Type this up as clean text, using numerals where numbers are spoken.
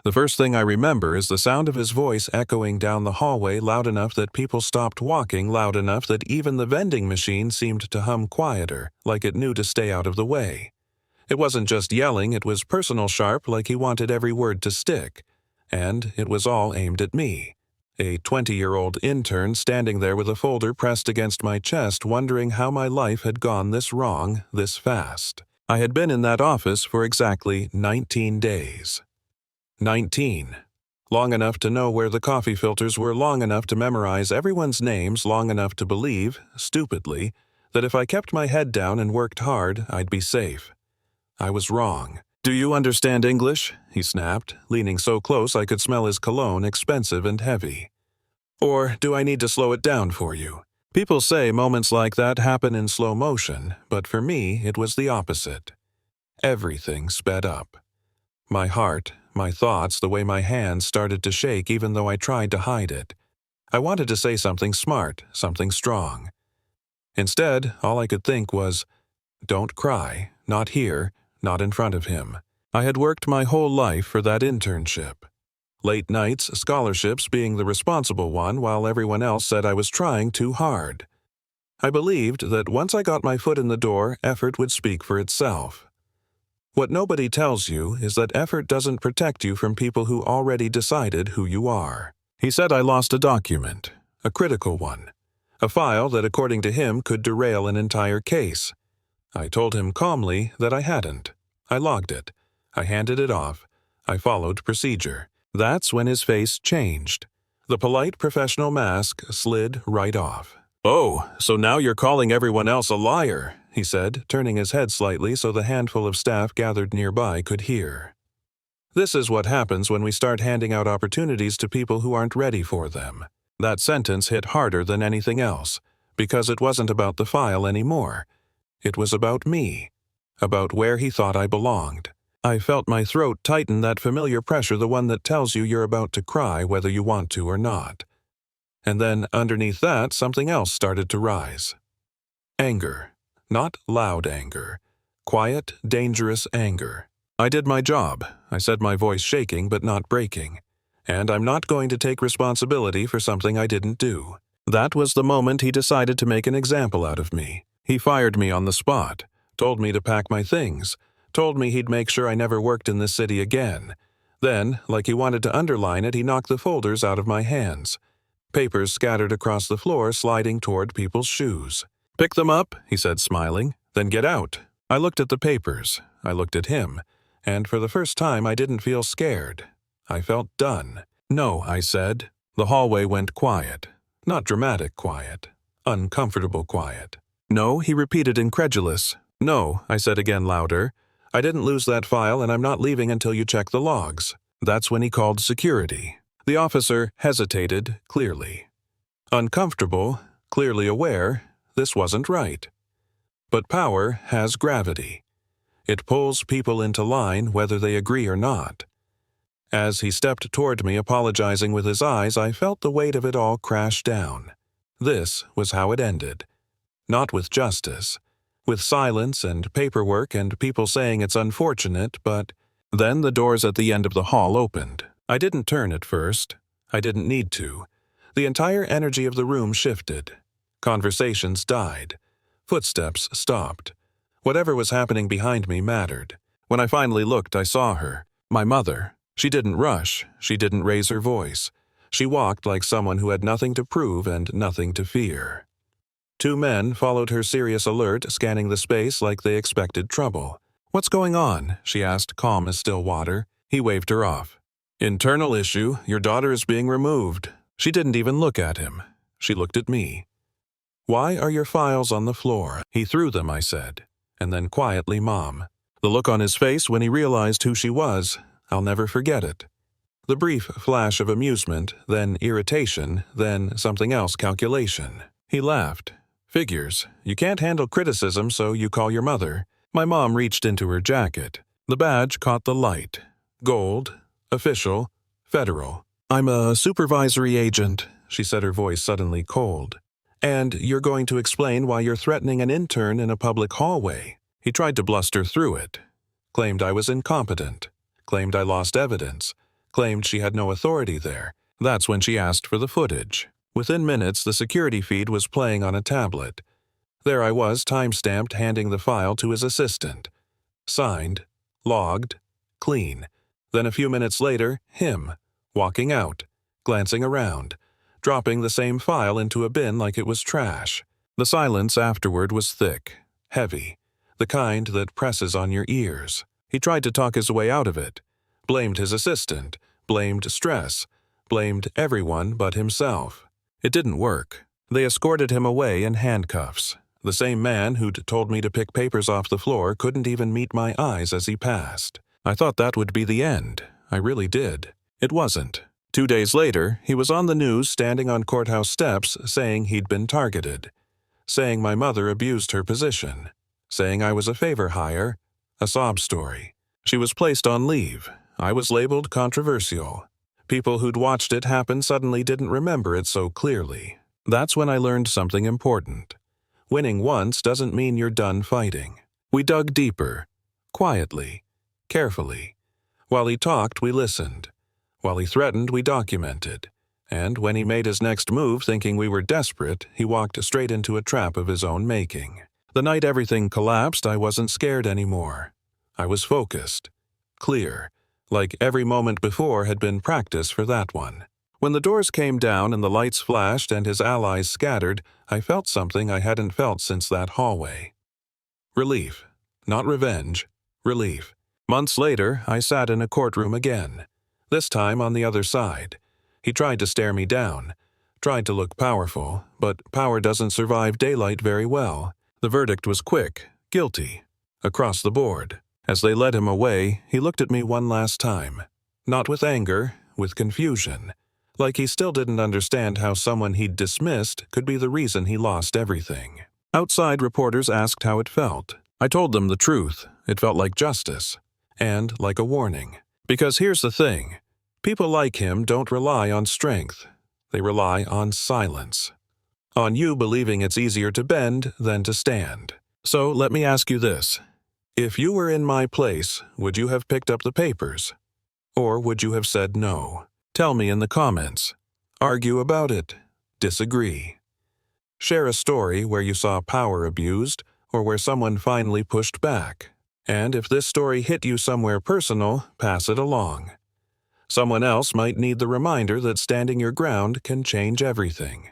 The first thing I remember is the sound of his voice echoing down the hallway loud enough that people stopped walking, loud enough that even the vending machine seemed to hum quieter, like it knew to stay out of the way. It wasn't just yelling, it was personal sharp, like he wanted every word to stick. And it was all aimed at me. A 20-year-old intern standing there with a folder pressed against my chest, wondering how my life had gone this wrong, this fast. I had been in that office for exactly 19 days. 19. Long enough to know where the coffee filters were, long enough to memorize everyone's names, long enough to believe, stupidly, that if I kept my head down and worked hard, I'd be safe. I was wrong. "Do you understand English?" he snapped, leaning so close I could smell his cologne, expensive and heavy. "Or do I need to slow it down for you?" People say moments like that happen in slow motion, but for me it was the opposite. Everything sped up. My heart, my thoughts, the way my hands started to shake even though I tried to hide it. I wanted to say something smart, something strong. Instead, all I could think was, "Don't cry, not here, not in front of him." I had worked my whole life for that internship. Late nights, scholarships being the responsible one, while everyone else said I was trying too hard. I believed that once I got my foot in the door, effort would speak for itself. What nobody tells you is that effort doesn't protect you from people who already decided who you are. He said I lost a document, a critical one, a file that according to him could derail an entire case. I told him calmly that I hadn't. I logged it. I handed it off. I followed procedure. That's when his face changed. The polite professional mask slid right off. "Oh, so now you're calling everyone else a liar," he said, turning his head slightly so the handful of staff gathered nearby could hear. This is what happens when we start handing out opportunities to people who aren't ready for them. That sentence hit harder than anything else, because it wasn't about the file anymore. It was about me, about where he thought I belonged. I felt my throat tighten, that familiar pressure, the one that tells you you're about to cry whether you want to or not. And then, underneath that, something else started to rise. Anger. Not loud anger. Quiet, dangerous anger. I did my job, I said, my voice shaking but not breaking. And I'm not going to take responsibility for something I didn't do. That was the moment he decided to make an example out of me. He fired me on the spot, told me to pack my things, told me he'd make sure I never worked in this city again. Then, like he wanted to underline it, he knocked the folders out of my hands. Papers scattered across the floor, sliding toward people's shoes. "Pick them up," he said, smiling, "then get out." I looked at the papers. I looked at him. And for the first time I didn't feel scared. I felt done. "No," I said. The hallway went quiet. Not dramatic quiet. Uncomfortable quiet. "No," he repeated, incredulous. "No," I said again, louder. "I didn't lose that file, and I'm not leaving until you check the logs." That's when he called security. The officer hesitated, clearly. Uncomfortable, clearly aware, this wasn't right. But power has gravity. It pulls people into line whether they agree or not. As he stepped toward me, apologizing with his eyes, I felt the weight of it all crash down. This was how it ended. Not with justice. With silence and paperwork and people saying it's unfortunate, but then the doors at the end of the hall opened. I didn't turn at first. I didn't need to. The entire energy of the room shifted. Conversations died. Footsteps stopped. Whatever was happening behind me mattered. When I finally looked, I saw her. My mother. She didn't rush. She didn't raise her voice. She walked like someone who had nothing to prove and nothing to fear. Two men followed her, serious, alert, scanning the space like they expected trouble. "What's going on?" she asked, calm as still water. He waved her off. "Internal issue. Your daughter is being removed." She didn't even look at him. She looked at me. "Why are your files on the floor?" He threw them, I said. And then quietly, "Mom." The look on his face when he realized who she was, I'll never forget it. The brief flash of amusement, then irritation, then something else, calculation. He laughed. "Figures. You can't handle criticism, so you call your mother." My mom reached into her jacket. The badge caught the light. Gold, official, federal. "I'm a supervisory agent," she said, her voice suddenly cold. "And you're going to explain why you're threatening an intern in a public hallway." He tried to bluster through it. Claimed I was incompetent. Claimed I lost evidence. claimed she had no authority there. That's when she asked for the footage. Within minutes, the security feed was playing on a tablet. There I was, time-stamped, handing the file to his assistant. Signed, logged, clean. Then a few minutes later, him, walking out, glancing around, dropping the same file into a bin like it was trash. The silence afterward was thick, heavy, the kind that presses on your ears. He tried to talk his way out of it, blamed his assistant, blamed stress, blamed everyone but himself. It didn't work. They escorted him away in handcuffs. The same man who'd told me to pick papers off the floor couldn't even meet my eyes as he passed. I thought that would be the end. I really did. It wasn't. 2 days later, he was on the news standing on courthouse steps saying he'd been targeted, saying my mother abused her position, saying I was a favor hire, a sob story. She was placed on leave. I was labeled controversial. People who'd watched it happen suddenly didn't remember it so clearly. That's when I learned something important. Winning once doesn't mean you're done fighting. We dug deeper, quietly, carefully. While he talked, we listened. While he threatened, we documented. And when he made his next move thinking we were desperate, he walked straight into a trap of his own making. The night everything collapsed, I wasn't scared anymore. I was focused, clear, like every moment before had been practice for that one. When the doors came down and the lights flashed and his allies scattered, I felt something I hadn't felt since that hallway. Relief. Not revenge. Relief. Months later, I sat in a courtroom again. This time on the other side. He tried to stare me down. Tried to look powerful, but power doesn't survive daylight very well. The verdict was quick. Guilty. Across the board. As they led him away, he looked at me one last time. Not with anger, with confusion. Like he still didn't understand how someone he'd dismissed could be the reason he lost everything. Outside reporters asked how it felt. I told them the truth. It felt like justice. And like a warning. Because here's the thing. People like him don't rely on strength. They rely on silence. On you believing it's easier to bend than to stand. So let me ask you this. If you were in my place, would you have picked up the papers? Or would you have said no? Tell me in the comments. Argue about it. Disagree. Share a story where you saw power abused or where someone finally pushed back. And if this story hit you somewhere personal, pass it along. Someone else might need the reminder that standing your ground can change everything.